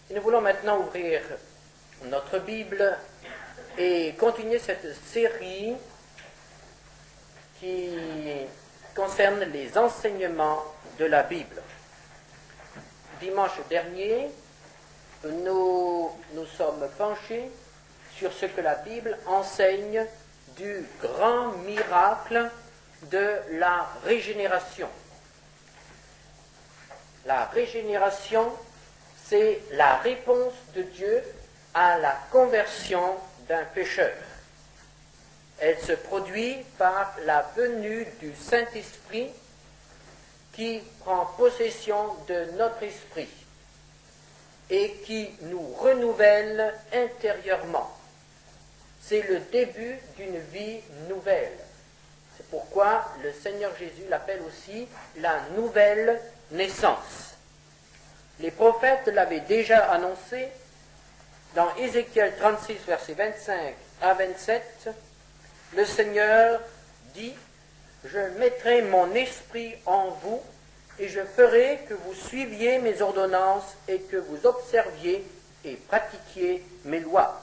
Et nous voulons maintenant ouvrir notre Bible et continuer cette série qui concerne les enseignements de la Bible. Dimanche dernier, nous sommes penchés sur ce que la Bible enseigne du grand miracle de la régénération. La régénération, c'est la réponse de Dieu à la conversion d'un pécheur. Elle se produit par la venue du Saint-Esprit qui prend possession de notre esprit et qui nous renouvelle intérieurement. C'est le début d'une vie nouvelle. C'est pourquoi le Seigneur Jésus l'appelle aussi la nouvelle naissance. Les prophètes l'avaient déjà annoncé dans Ézéchiel 36, versets 25 à 27. Le Seigneur dit « Je mettrai mon esprit en vous et je ferai que vous suiviez mes ordonnances et que vous observiez et pratiquiez mes lois.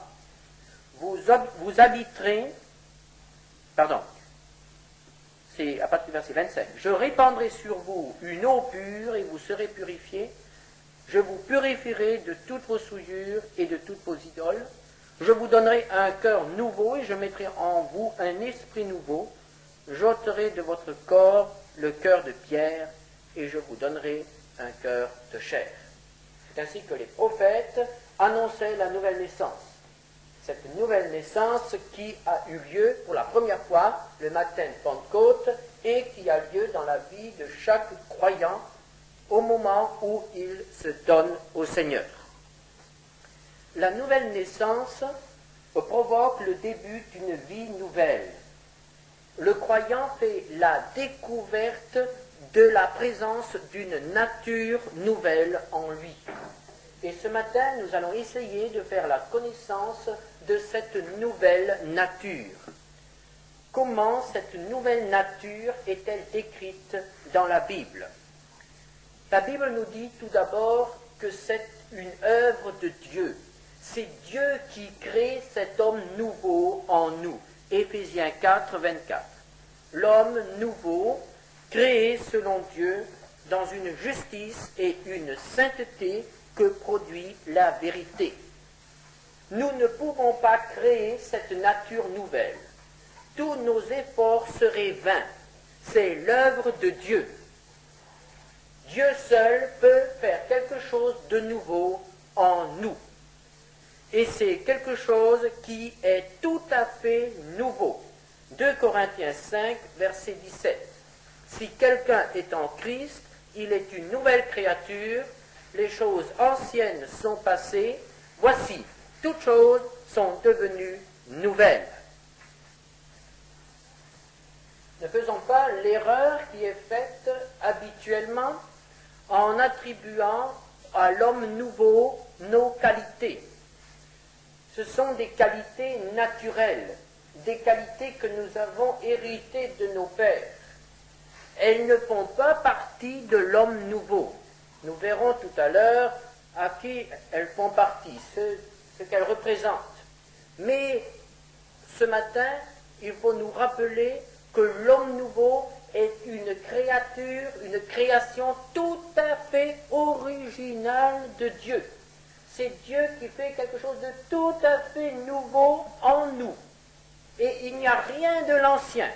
Vous habiterez... » Pardon. C'est à partir du verset 25. « Je répandrai sur vous une eau pure et vous serez purifiés. Je vous purifierai de toutes vos souillures et de toutes vos idoles. Je vous donnerai un cœur nouveau et je mettrai en vous un esprit nouveau. J'ôterai de votre corps le cœur de pierre et je vous donnerai un cœur de chair. » C'est ainsi que les prophètes annonçaient la nouvelle naissance. Cette nouvelle naissance qui a eu lieu pour la première fois le matin de Pentecôte et qui a lieu dans la vie de chaque croyant au moment où il se donne au Seigneur. La nouvelle naissance provoque le début d'une vie nouvelle. Le croyant fait la découverte de la présence d'une nature nouvelle en lui. Et ce matin, nous allons essayer de faire la connaissance de cette nouvelle nature. Comment cette nouvelle nature est-elle décrite dans la Bible ? La Bible nous dit tout d'abord que c'est une œuvre de Dieu. C'est Dieu qui crée cet homme nouveau en nous. Éphésiens 4, 24. L'homme nouveau, créé selon Dieu, dans une justice et une sainteté que produit la vérité. Nous ne pouvons pas créer cette nature nouvelle. Tous nos efforts seraient vains. C'est l'œuvre de Dieu. Dieu seul peut faire quelque chose de nouveau en nous. Et c'est quelque chose qui est tout à fait nouveau. 2 Corinthiens 5, verset 17. Si quelqu'un est en Christ, il est une nouvelle créature, les choses anciennes sont passées, voici, toutes choses sont devenues nouvelles. Ne faisons pas l'erreur qui est faite habituellement en attribuant à l'homme nouveau nos qualités. Ce sont des qualités naturelles, des qualités que nous avons héritées de nos pères. Elles ne font pas partie de l'homme nouveau. Nous verrons tout à l'heure à qui elles font partie, ce qu'elles représentent. Mais ce matin, il faut nous rappeler que l'homme nouveau est une créature, une création tout à fait originale de Dieu. C'est Dieu qui fait quelque chose de tout à fait nouveau en nous. Et il n'y a rien de l'ancien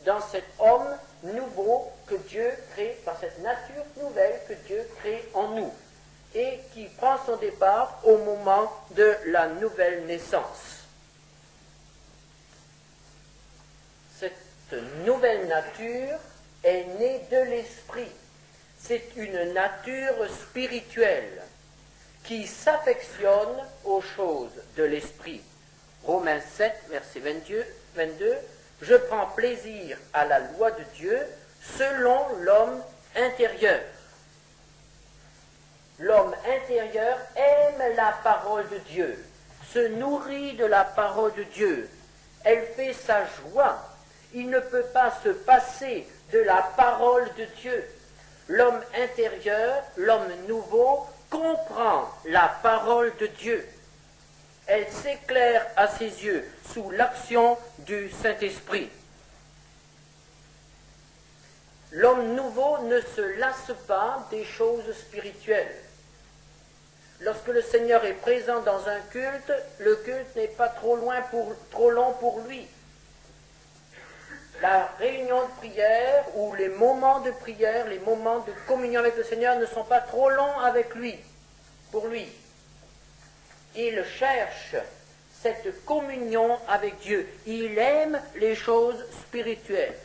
dans cet homme nouveau que Dieu crée, dans cette nature nouvelle que Dieu crée en nous, et qui prend son départ au moment de la nouvelle naissance. Cette nouvelle nature est née de l'esprit. C'est une nature spirituelle qui s'affectionne aux choses de l'esprit. Romains 7, verset 22, « Je prends plaisir à la loi de Dieu selon l'homme intérieur. » L'homme intérieur aime la parole de Dieu, se nourrit de la parole de Dieu. Elle fait sa joie. Il ne peut pas se passer de la parole de Dieu. L'homme intérieur, l'homme nouveau, comprend comprend la parole de Dieu. Elle s'éclaire à ses yeux sous l'action du Saint-Esprit. L'homme nouveau ne se lasse pas des choses spirituelles. Lorsque le Seigneur est présent dans un culte, le culte n'est pas trop long pour lui. La réunion de prière ou les moments de prière, les moments de communion avec le Seigneur ne sont pas trop longs avec lui, pour lui. Il cherche cette communion avec Dieu. Il aime les choses spirituelles.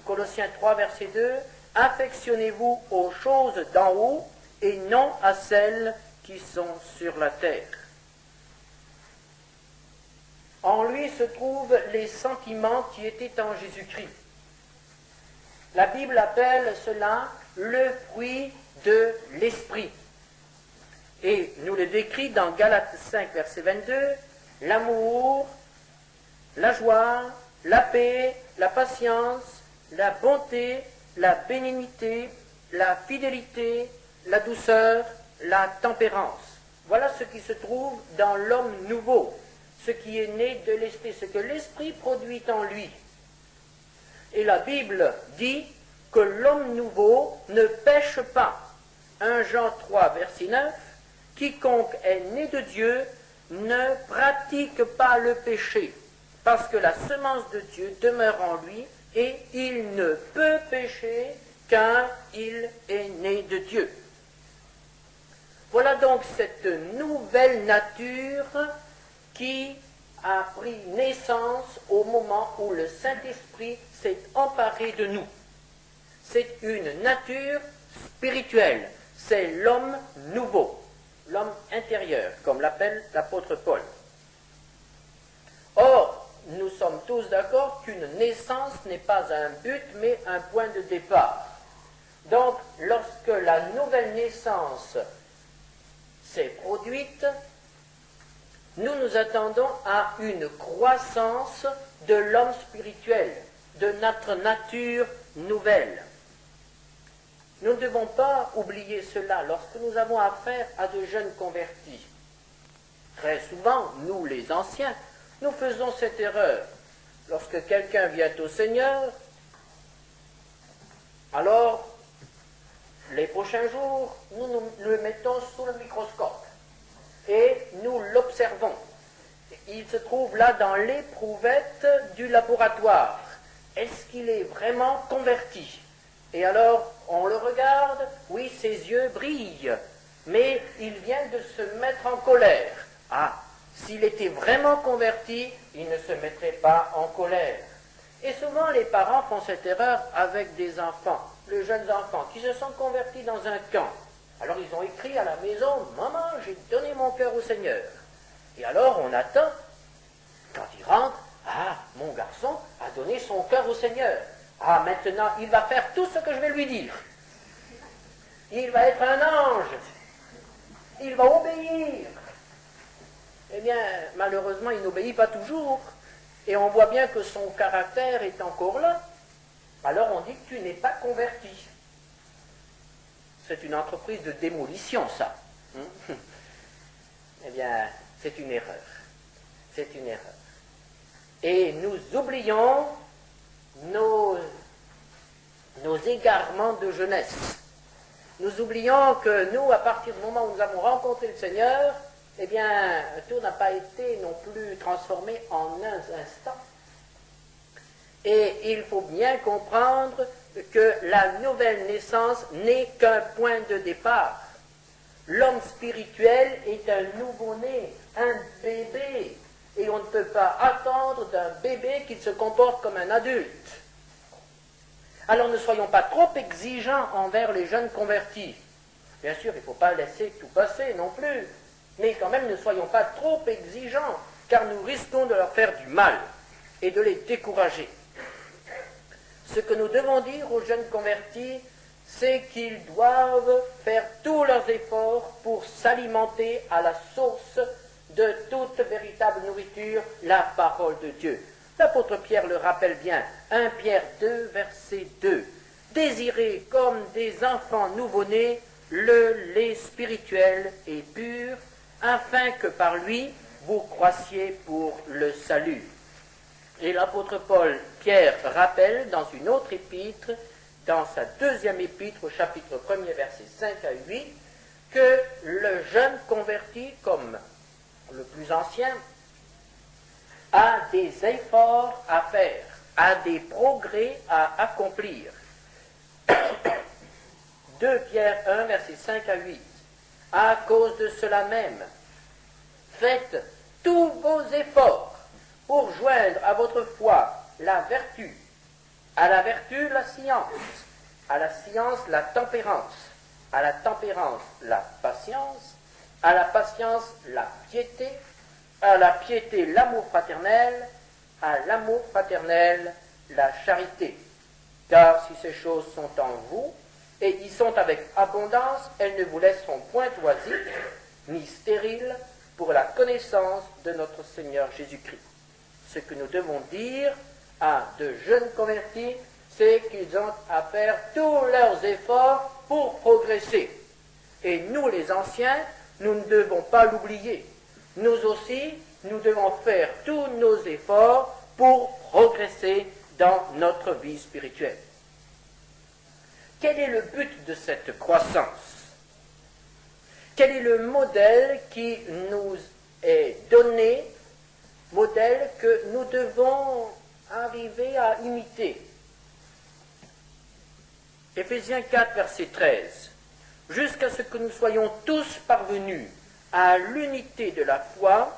Colossiens 3, verset 2, « Affectionnez-vous aux choses d'en haut et non à celles qui sont sur la terre. » En lui se trouvent les sentiments qui étaient en Jésus-Christ. La Bible appelle cela le fruit de l'esprit. Et nous le décrit dans Galates 5, verset 22, l'amour, la joie, la paix, la patience, la bonté, la bénignité, la fidélité, la douceur, la tempérance. Voilà ce qui se trouve dans l'homme nouveau, ce qui est né de l'esprit, ce que l'esprit produit en lui. Et la Bible dit que l'homme nouveau ne pêche pas. 1 Jean 3, verset 9, « Quiconque est né de Dieu ne pratique pas le péché, parce que la semence de Dieu demeure en lui, et il ne peut pécher car il est né de Dieu. » Voilà donc cette nouvelle nature qui a pris naissance au moment où le Saint-Esprit s'est emparé de nous. C'est une nature spirituelle, c'est l'homme nouveau, l'homme intérieur, comme l'appelle l'apôtre Paul. Or, nous sommes tous d'accord qu'une naissance n'est pas un but, mais un point de départ. Donc, lorsque la nouvelle naissance s'est produite, nous nous attendons à une croissance de l'homme spirituel, de notre nature nouvelle. Nous ne devons pas oublier cela lorsque nous avons affaire à de jeunes convertis. Très souvent, nous les anciens, nous faisons cette erreur. Lorsque quelqu'un vient au Seigneur, alors, les prochains jours, nous le mettons sous le microscope et nous l'observons. Il se trouve là dans l'éprouvette du laboratoire. Est-ce qu'il est vraiment converti? Et alors, on le regarde, oui, ses yeux brillent, mais il vient de se mettre en colère. Ah, s'il était vraiment converti, il ne se mettrait pas en colère. Et souvent, les parents font cette erreur avec des enfants, les jeunes enfants, qui se sont convertis dans un camp. Alors, ils ont écrit à la maison, « Maman, j'ai donné mon cœur au Seigneur. » Et alors, on attend. Quand il rentre, « Ah, mon garçon a donné son cœur au Seigneur. Ah, maintenant, il va faire tout ce que je vais lui dire. Il va être un ange. Il va obéir. » Eh bien, malheureusement, il n'obéit pas toujours. Et on voit bien que son caractère est encore là. Alors on dit que tu n'es pas converti. C'est une entreprise de démolition, ça. Eh bien, c'est une erreur. C'est une erreur. Et nous oublions nos égarements de jeunesse. Nous oublions que nous, à partir du moment où nous avons rencontré le Seigneur, eh bien, tout n'a pas été non plus transformé en un instant. Et il faut bien comprendre que la nouvelle naissance n'est qu'un point de départ. L'homme spirituel est un nouveau-né, un bébé, et on ne peut pas attendre d'un bébé qu'il se comporte comme un adulte. Alors ne soyons pas trop exigeants envers les jeunes convertis. Bien sûr, il ne faut pas laisser tout passer non plus, mais quand même ne soyons pas trop exigeants, car nous risquons de leur faire du mal et de les décourager. Ce que nous devons dire aux jeunes convertis, c'est qu'ils doivent faire tous leurs efforts pour s'alimenter à la source de toute véritable nourriture, la parole de Dieu. L'apôtre Pierre le rappelle bien, 1 Pierre 2, verset 2. « Désirez comme des enfants nouveau-nés le lait spirituel et pur, afin que par lui vous croissiez pour le salut. Et l'apôtre Pierre rappelle dans une autre épître, dans sa deuxième épître au chapitre 1er versets 5 à 8, que le jeune converti, comme le plus ancien, a des efforts à faire, a des progrès à accomplir. 2 Pierre 1, versets 5 à 8. À cause de cela même, faites tous vos efforts pour joindre à votre foi la vertu, à la vertu la science, à la science la tempérance, à la tempérance la patience, à la patience la piété, à la piété l'amour fraternel, à l'amour fraternel la charité. Car si ces choses sont en vous, et y sont avec abondance, elles ne vous laisseront point oisifs, ni stériles, pour la connaissance de notre Seigneur Jésus-Christ. Ce que nous devons dire à de jeunes convertis, c'est qu'ils ont à faire tous leurs efforts pour progresser. Et nous, les anciens, nous ne devons pas l'oublier. Nous aussi, nous devons faire tous nos efforts pour progresser dans notre vie spirituelle. Quel est le but de cette croissance? Quel est le modèle qui nous est donné, modèle que nous devons arriver à imiter? Éphésiens 4, verset 13. Jusqu'à ce que nous soyons tous parvenus à l'unité de la foi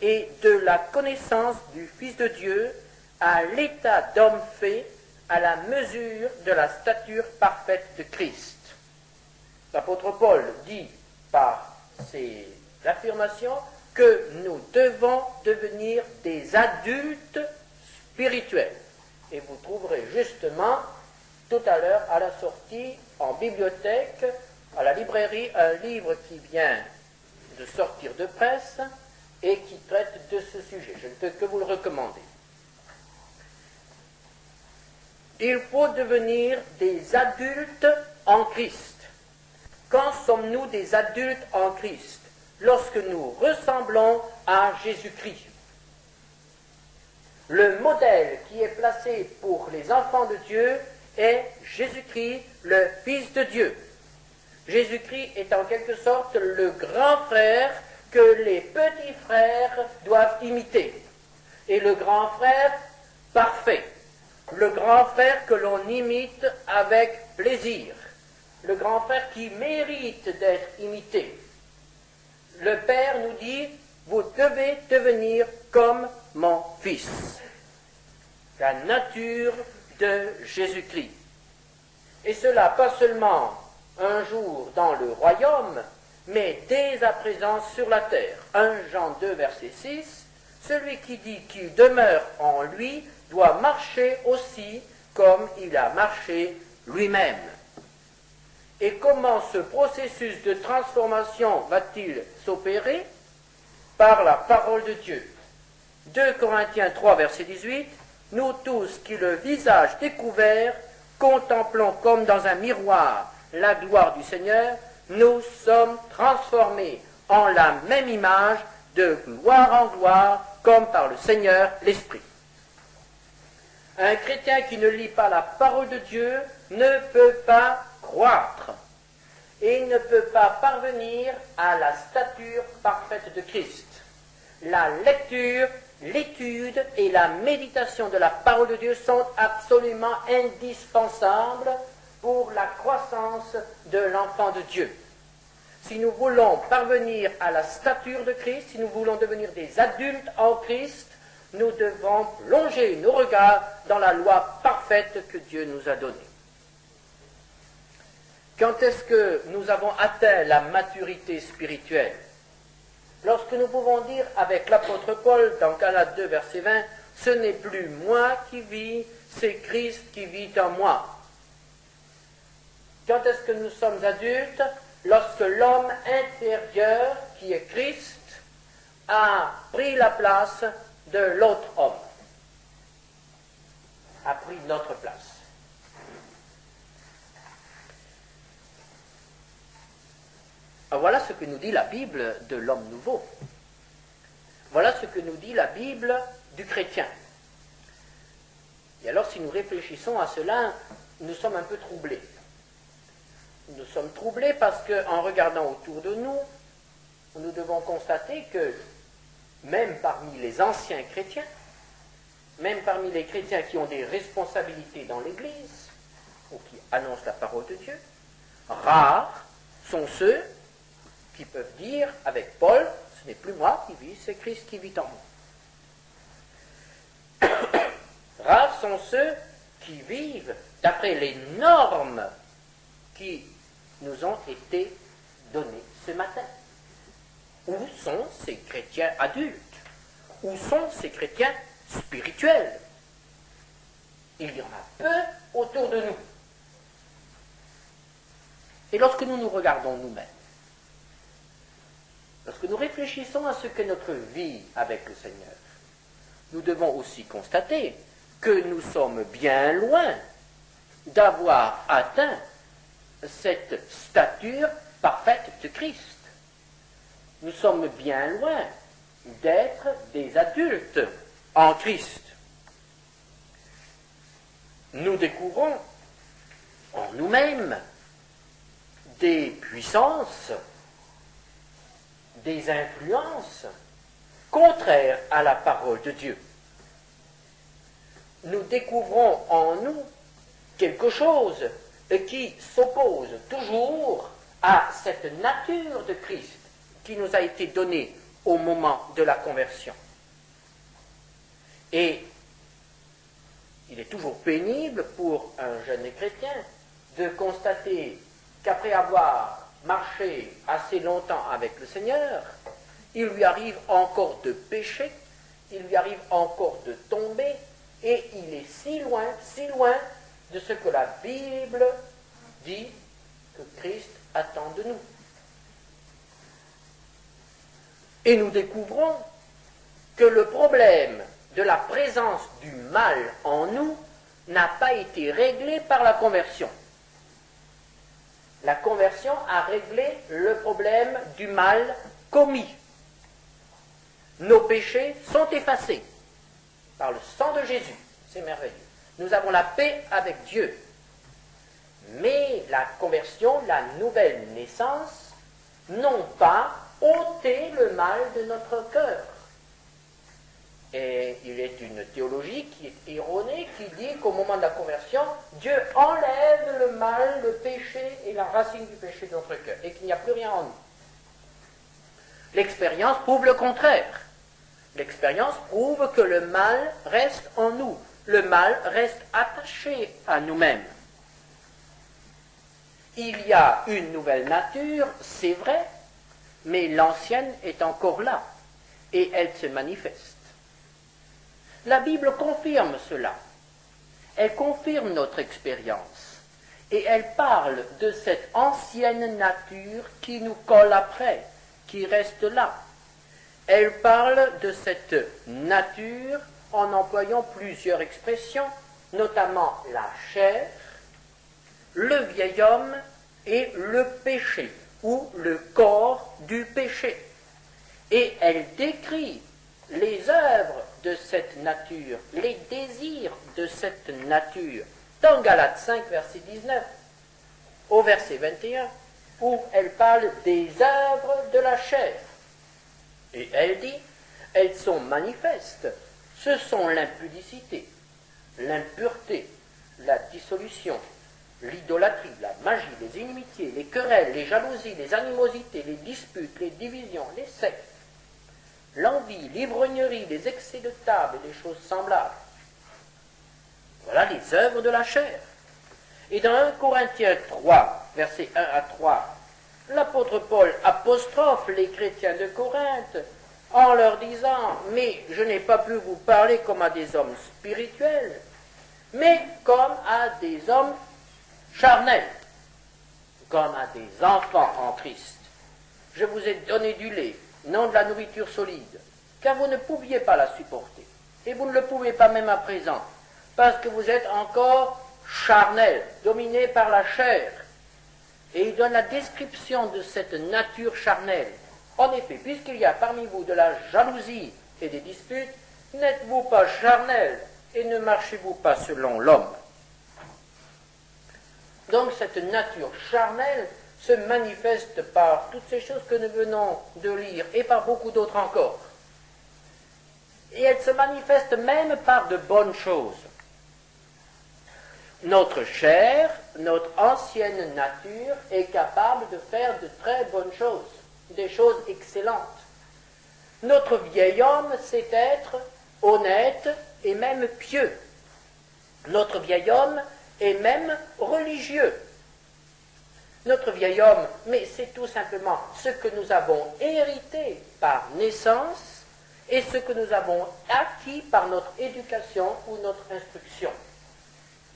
et de la connaissance du Fils de Dieu, à l'état d'homme fait, à la mesure de la stature parfaite de Christ. L'apôtre Paul dit par ses affirmations que nous devons devenir des adultes spirituels. Et vous trouverez justement tout à l'heure à la sortie en bibliothèque, à la librairie, un livre qui vient de sortir de presse et qui traite de ce sujet. Je ne peux que vous le recommander. Il faut devenir des adultes en Christ. Quand sommes-nous des adultes en Christ? Lorsque nous ressemblons à Jésus-Christ. Le modèle qui est placé pour les enfants de Dieu est Jésus-Christ, le Fils de Dieu. Jésus-Christ est en quelque sorte le grand frère que les petits frères doivent imiter. Et le grand frère parfait. Le grand frère que l'on imite avec plaisir. Le grand frère qui mérite d'être imité. Le Père nous dit, vous devez devenir comme mon Fils. La nature de Jésus-Christ. Et cela pas seulement un jour dans le royaume, mais dès à présent sur la terre. 1 Jean 2, verset 6, celui qui dit qu'il demeure en lui doit marcher aussi comme il a marché lui-même. Et comment ce processus de transformation va-t-il s'opérer? Par la parole de Dieu. 2 Corinthiens 3, verset 18, nous tous qui le visage découvert, contemplons comme dans un miroir la gloire du Seigneur, nous sommes transformés en la même image de gloire en gloire, comme par le Seigneur l'Esprit. Un chrétien qui ne lit pas la parole de Dieu ne peut pas croître et il ne peut pas parvenir à la stature parfaite de Christ. La lecture, l'étude et la méditation de la parole de Dieu sont absolument indispensables pour la croissance de l'enfant de Dieu. Si nous voulons parvenir à la stature de Christ, si nous voulons devenir des adultes en Christ, nous devons plonger nos regards dans la loi parfaite que Dieu nous a donnée. Quand est-ce que nous avons atteint la maturité spirituelle? Lorsque nous pouvons dire avec l'apôtre Paul dans Galates 2, verset 20, « Ce n'est plus moi qui vis, c'est Christ qui vit en moi. » Quand est-ce que nous sommes adultes? Lorsque l'homme intérieur, qui est Christ, a pris la place de l'autre homme, a pris notre place. Voilà ce que nous dit la Bible de l'homme nouveau. Voilà ce que nous dit la Bible du chrétien. Et alors, si nous réfléchissons à cela, nous sommes un peu troublés. Nous sommes troublés parce qu'en regardant autour de nous, nous devons constater que même parmi les anciens chrétiens, même parmi les chrétiens qui ont des responsabilités dans l'Église, ou qui annoncent la parole de Dieu, rares sont ceux qui peuvent dire avec Paul, ce n'est plus moi qui vis, c'est Christ qui vit en moi. Rares sont ceux qui vivent d'après les normes qui nous ont été données ce matin. Où sont ces chrétiens adultes? Où sont ces chrétiens spirituels? Il y en a peu autour de nous. Et lorsque nous nous regardons nous-mêmes, lorsque nous réfléchissons à ce qu'est notre vie avec le Seigneur, nous devons aussi constater que nous sommes bien loin d'avoir atteint cette stature parfaite de Christ. Nous sommes bien loin d'être des adultes en Christ. Nous découvrons en nous-mêmes des puissances, des influences contraires à la parole de Dieu. Nous découvrons en nous quelque chose qui s'oppose toujours à cette nature de Christ qui nous a été donnée au moment de la conversion. Et il est toujours pénible pour un jeune chrétien de constater qu'après avoir marché assez longtemps avec le Seigneur, il lui arrive encore de pécher, il lui arrive encore de tomber, et il est si loin de ce que la Bible dit que Christ attend de nous. Et nous découvrons que le problème de la présence du mal en nous n'a pas été réglé par la conversion. La conversion a réglé le problème du mal commis. Nos péchés sont effacés par le sang de Jésus. C'est merveilleux. Nous avons la paix avec Dieu. Mais la conversion, la nouvelle naissance, n'ont pas ôté le mal de notre cœur. Et il est une théologie qui est erronée, qui dit qu'au moment de la conversion, Dieu enlève le mal, le péché et la racine du péché de notre cœur, et qu'il n'y a plus rien en nous. L'expérience prouve le contraire. L'expérience prouve que le mal reste en nous. Le mal reste attaché à nous-mêmes. Il y a une nouvelle nature, c'est vrai, mais l'ancienne est encore là, et elle se manifeste. La Bible confirme cela. Elle confirme notre expérience. Et elle parle de cette ancienne nature qui nous colle après, qui reste là. Elle parle de cette nature en employant plusieurs expressions, notamment la chair, le vieil homme et le péché, ou le corps du péché. Et elle décrit les œuvres de cette nature, les désirs de cette nature, dans Galates 5, verset 19, au verset 21, où elle parle des œuvres de la chair. Et elle dit, elles sont manifestes, ce sont l'impudicité, l'impureté, la dissolution, l'idolâtrie, la magie, les inimitiés, les querelles, les jalousies, les animosités, les disputes, les divisions, les sectes, l'envie, l'ivrognerie, les excès de table et les choses semblables. Voilà les œuvres de la chair. Et dans 1 Corinthiens 3, versets 1 à 3, l'apôtre Paul apostrophe les chrétiens de Corinthe en leur disant « Mais je n'ai pas pu vous parler comme à des hommes spirituels, mais comme à des hommes charnels, comme à des enfants en Christ. Je vous ai donné du lait, non de la nourriture solide, car vous ne pouviez pas la supporter. Et vous ne le pouvez pas même à présent, parce que vous êtes encore charnel, dominé par la chair. Et il donne la description de cette nature charnelle. En effet, puisqu'il y a parmi vous de la jalousie et des disputes, n'êtes-vous pas charnels et ne marchez-vous pas selon l'homme? Donc cette nature charnelle se manifeste par toutes ces choses que nous venons de lire et par beaucoup d'autres encore. Et elle se manifeste même par de bonnes choses. Notre chair, notre ancienne nature est capable de faire de très bonnes choses, des choses excellentes. Notre vieil homme sait être honnête et même pieux. Notre vieil homme est même religieux. Notre vieil homme, mais c'est tout simplement ce que nous avons hérité par naissance et ce que nous avons acquis par notre éducation ou notre instruction,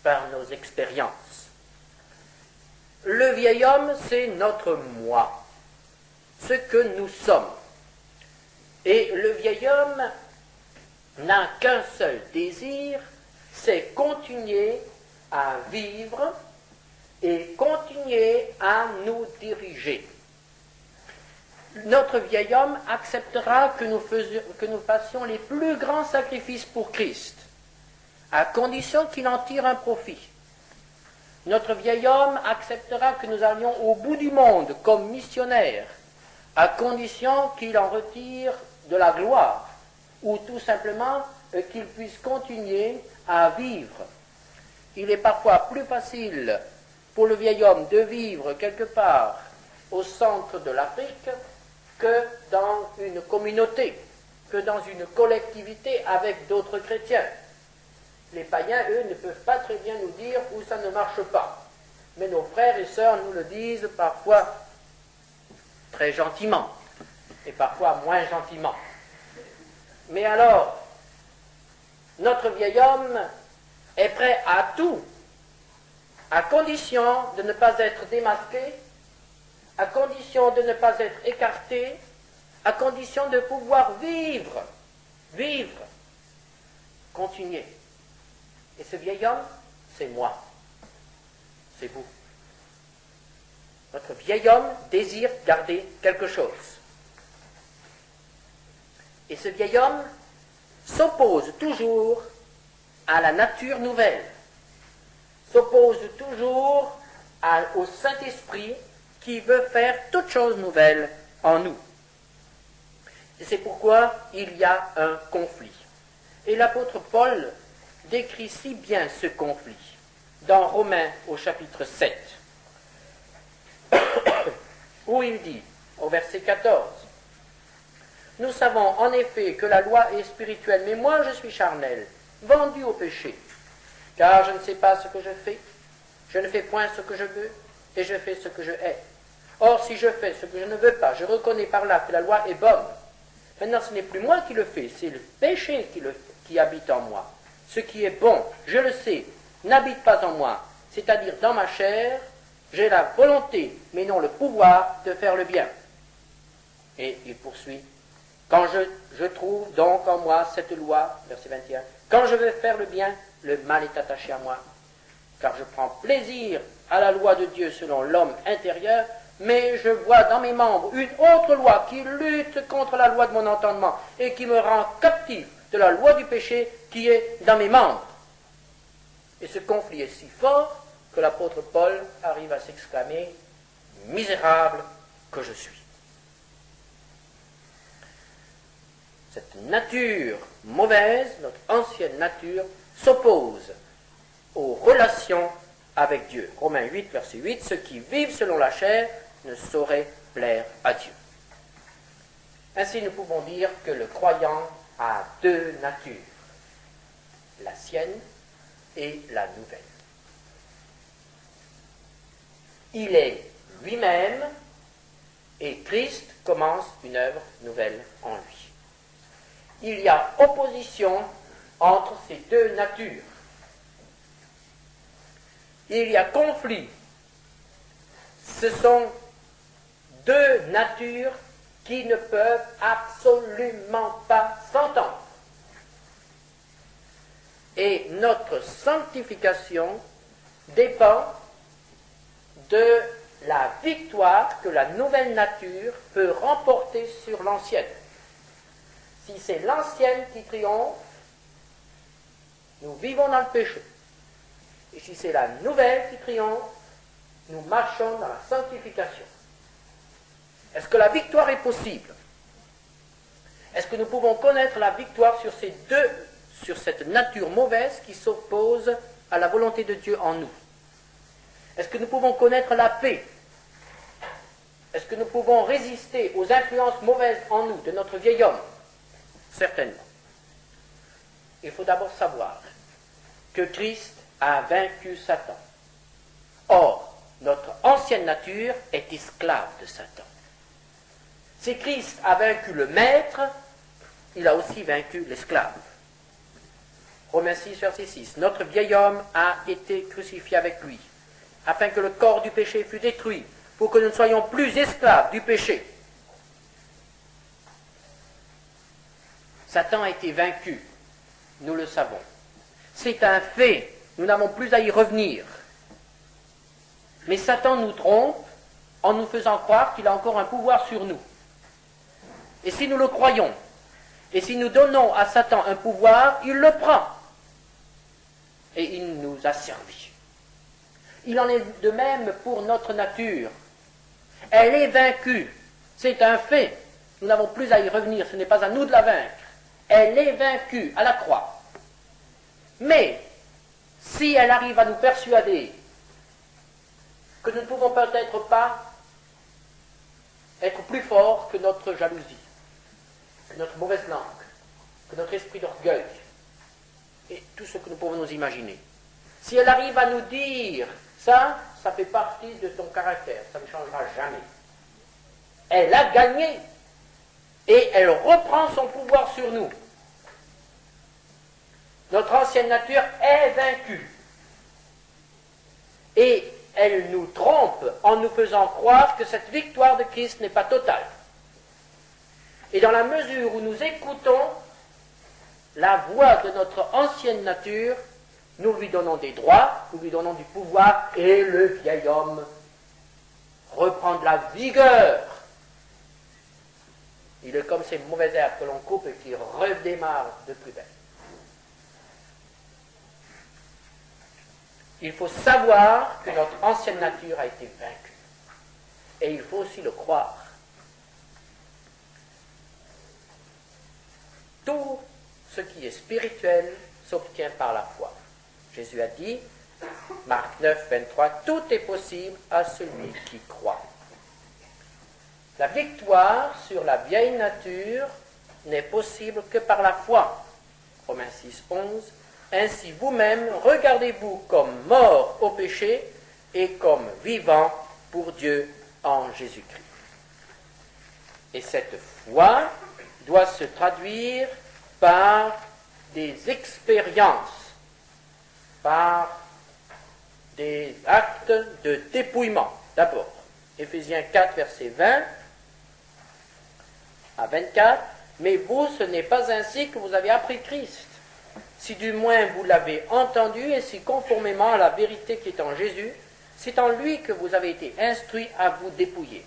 par nos expériences. Le vieil homme, c'est notre moi, ce que nous sommes. Et le vieil homme n'a qu'un seul désir, c'est continuer à vivre et continuer à nous diriger. Notre vieil homme acceptera que nous fassions les plus grands sacrifices pour Christ, à condition qu'il en tire un profit. Notre vieil homme acceptera que nous allions au bout du monde comme missionnaires, à condition qu'il en retire de la gloire, ou tout simplement qu'il puisse continuer à vivre. Il est parfois plus facile pour le vieil homme de vivre quelque part au centre de l'Afrique que dans une communauté, que dans une collectivité avec d'autres chrétiens. Les païens, eux, ne peuvent pas très bien nous dire où ça ne marche pas. Mais nos frères et sœurs nous le disent parfois très gentiment, et parfois moins gentiment. Mais alors, notre vieil homme est prêt à tout, à condition de ne pas être démasqué, à condition de ne pas être écarté, à condition de pouvoir vivre, continuer. Et ce vieil homme, c'est moi, c'est vous. Notre vieil homme désire garder quelque chose. Et ce vieil homme s'oppose toujours à la nature nouvelle, s'oppose toujours au Saint-Esprit qui veut faire toutes choses nouvelles en nous. Et c'est pourquoi il y a un conflit. Et l'apôtre Paul décrit si bien ce conflit dans Romains au chapitre 7, où il dit, au verset 14, « Nous savons en effet que la loi est spirituelle, mais moi je suis charnel, vendu au péché, car je ne sais pas ce que je fais, je ne fais point ce que je veux, et je fais ce que je hais. Or, si je fais ce que je ne veux pas, je reconnais par là que la loi est bonne. Maintenant, ce n'est plus moi qui le fais, c'est le péché qui habite en moi. Ce qui est bon, je le sais, n'habite pas en moi, c'est-à-dire dans ma chair, j'ai la volonté, mais non le pouvoir de faire le bien. » Et il poursuit, « Quand je trouve donc en moi cette loi, verset 21, quand je veux faire le bien, le mal est attaché à moi, car je prends plaisir à la loi de Dieu selon l'homme intérieur, mais je vois dans mes membres une autre loi qui lutte contre la loi de mon entendement et qui me rend captif de la loi du péché qui est dans mes membres. » Et ce conflit est si fort que l'apôtre Paul arrive à s'exclamer « Misérable que je suis ». Cette nature mauvaise, notre ancienne nature, s'oppose aux relations avec Dieu. Romains 8, verset 8, « Ceux qui vivent selon la chair ne sauraient plaire à Dieu. » Ainsi, nous pouvons dire que le croyant a deux natures, la sienne et la nouvelle. Il est lui-même et Christ commence une œuvre nouvelle en lui. Il y a opposition entre ces deux natures. Il y a conflit. Ce sont deux natures qui ne peuvent absolument pas s'entendre. Et notre sanctification dépend de la victoire que la nouvelle nature peut remporter sur l'ancienne. Si c'est l'ancienne qui triomphe, nous vivons dans le péché. Et si c'est la nouvelle qui triomphe, nous marchons dans la sanctification. Est-ce que la victoire est possible? Est-ce que nous pouvons connaître la victoire sur cette nature mauvaise qui s'oppose à la volonté de Dieu en nous? Est-ce que nous pouvons connaître la paix? Est-ce que nous pouvons résister aux influences mauvaises en nous de notre vieil homme? Certainement. Il faut d'abord savoir que Christ a vaincu Satan. Or, notre ancienne nature est esclave de Satan. Si Christ a vaincu le maître, il a aussi vaincu l'esclave. Romains 6, verset 6. Notre vieil homme a été crucifié avec lui, afin que le corps du péché fût détruit, pour que nous ne soyons plus esclaves du péché. Satan a été vaincu, nous le savons. C'est un fait, nous n'avons plus à y revenir. Mais Satan nous trompe en nous faisant croire qu'il a encore un pouvoir sur nous. Et si nous le croyons, et si nous donnons à Satan un pouvoir, il le prend. Et il nous a servi. Il en est de même pour notre nature. Elle est vaincue. C'est un fait. Nous n'avons plus à y revenir. Ce n'est pas à nous de la vaincre. Elle est vaincue à la croix. Mais, si elle arrive à nous persuader que nous ne pouvons peut-être pas être plus forts que notre jalousie, que notre mauvaise langue, que notre esprit d'orgueil, et tout ce que nous pouvons nous imaginer. Si elle arrive à nous dire, ça fait partie de ton caractère, ça ne changera jamais. Elle a gagné, et elle reprend son pouvoir sur nous. Notre ancienne nature est vaincue. Et elle nous trompe en nous faisant croire que cette victoire de Christ n'est pas totale. Et dans la mesure où nous écoutons la voix de notre ancienne nature, nous lui donnons des droits, nous lui donnons du pouvoir, et le vieil homme reprend de la vigueur. Il est comme ces mauvaises herbes que l'on coupe et qui redémarrent de plus belle. Il faut savoir que notre ancienne nature a été vaincue. Et il faut aussi le croire. Tout ce qui est spirituel s'obtient par la foi. Jésus a dit, Marc 9, 23, « Tout est possible à celui qui croit. » La victoire sur la vieille nature n'est possible que par la foi. Romains 6, 11, « Ainsi vous-même, regardez-vous comme morts au péché et comme vivants pour Dieu en Jésus-Christ. » Et cette foi doit se traduire par des expériences, par des actes de dépouillement. D'abord, Éphésiens 4, verset 20 à 24, « Mais vous, ce n'est pas ainsi que vous avez appris Christ, si du moins vous l'avez entendu, et si conformément à la vérité qui est en Jésus, c'est en lui que vous avez été instruits à vous dépouiller,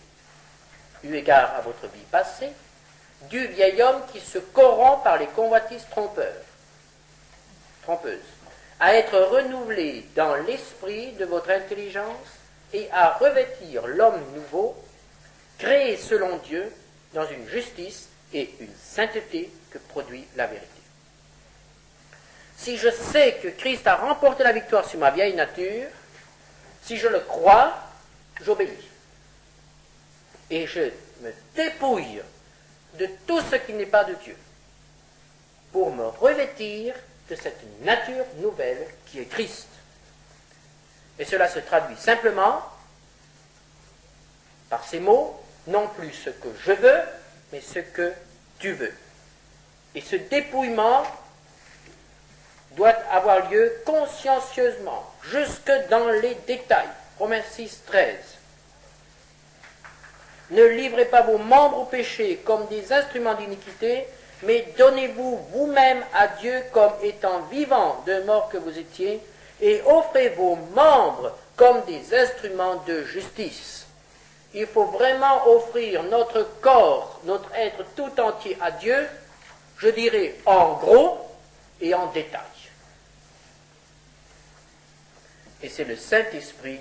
eu égard à votre vie passée, du vieil homme qui se corrompt par les convoitises trompeuses, à être renouvelé dans l'esprit de votre intelligence et à revêtir l'homme nouveau, créé selon Dieu dans une justice et une sainteté que produit la vérité. Si je sais que Christ a remporté la victoire sur ma vieille nature, si je le crois, j'obéis. Et je me dépouille de tout ce qui n'est pas de Dieu pour me revêtir de cette nature nouvelle qui est Christ. Et cela se traduit simplement par ces mots, non plus ce que je veux, mais ce que tu veux. Et ce dépouillement doit avoir lieu consciencieusement, jusque dans les détails. Romains 6, 13. Ne livrez pas vos membres au péché comme des instruments d'iniquité, mais donnez-vous vous-même à Dieu comme étant vivants d'un mort que vous étiez, et offrez vos membres comme des instruments de justice. Il faut vraiment offrir notre corps, notre être tout entier à Dieu, je dirais en gros et en détail. Et c'est le Saint-Esprit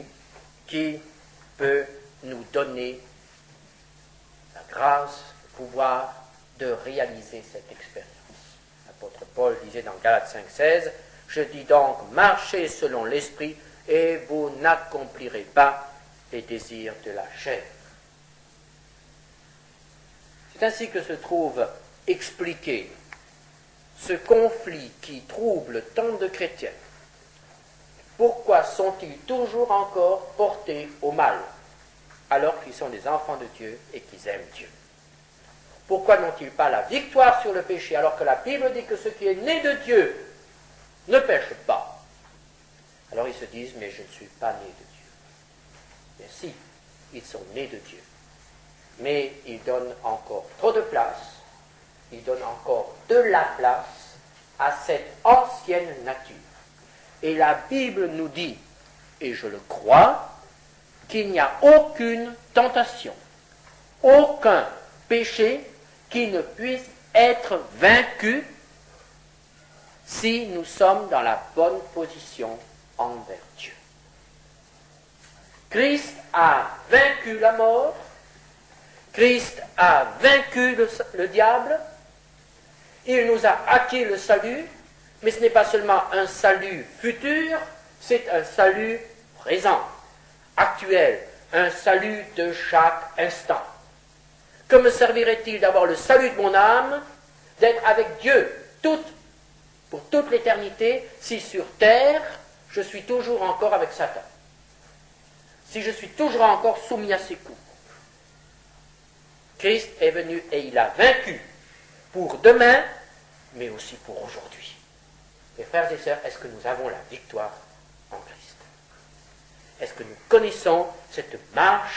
qui peut nous donner la grâce, le pouvoir de réaliser cette expérience. L'apôtre Paul disait dans Galates 5,16, « Je dis donc, marchez selon l'Esprit, et vous n'accomplirez pas les désirs de la chair. » C'est ainsi que se trouve expliqué ce conflit qui trouble tant de chrétiens. Pourquoi sont-ils toujours encore portés au mal, alors qu'ils sont des enfants de Dieu et qu'ils aiment Dieu? Pourquoi n'ont-ils pas la victoire sur le péché, alors que la Bible dit que ce qui est né de Dieu ne pêche pas? Alors ils se disent, mais je ne suis pas né de Dieu. Mais si, ils sont nés de Dieu. Mais ils donnent encore trop de place, ils donnent encore de la place à cette ancienne nature. Et la Bible nous dit, et je le crois, qu'il n'y a aucune tentation, aucun péché qui ne puisse être vaincu si nous sommes dans la bonne position envers Dieu. Christ a vaincu la mort, Christ a vaincu le diable, il nous a acquis le salut, mais ce n'est pas seulement un salut futur, c'est un salut présent, actuel, un salut de chaque instant. Que me servirait-il d'avoir le salut de mon âme, d'être avec Dieu pour toute l'éternité, si sur terre, je suis toujours encore avec Satan, si je suis toujours encore soumis à ses coups? Christ est venu et il a vaincu pour demain, mais aussi pour aujourd'hui. Mes frères et sœurs, est-ce que nous avons la victoire en Christ? Est-ce que nous connaissons cette marche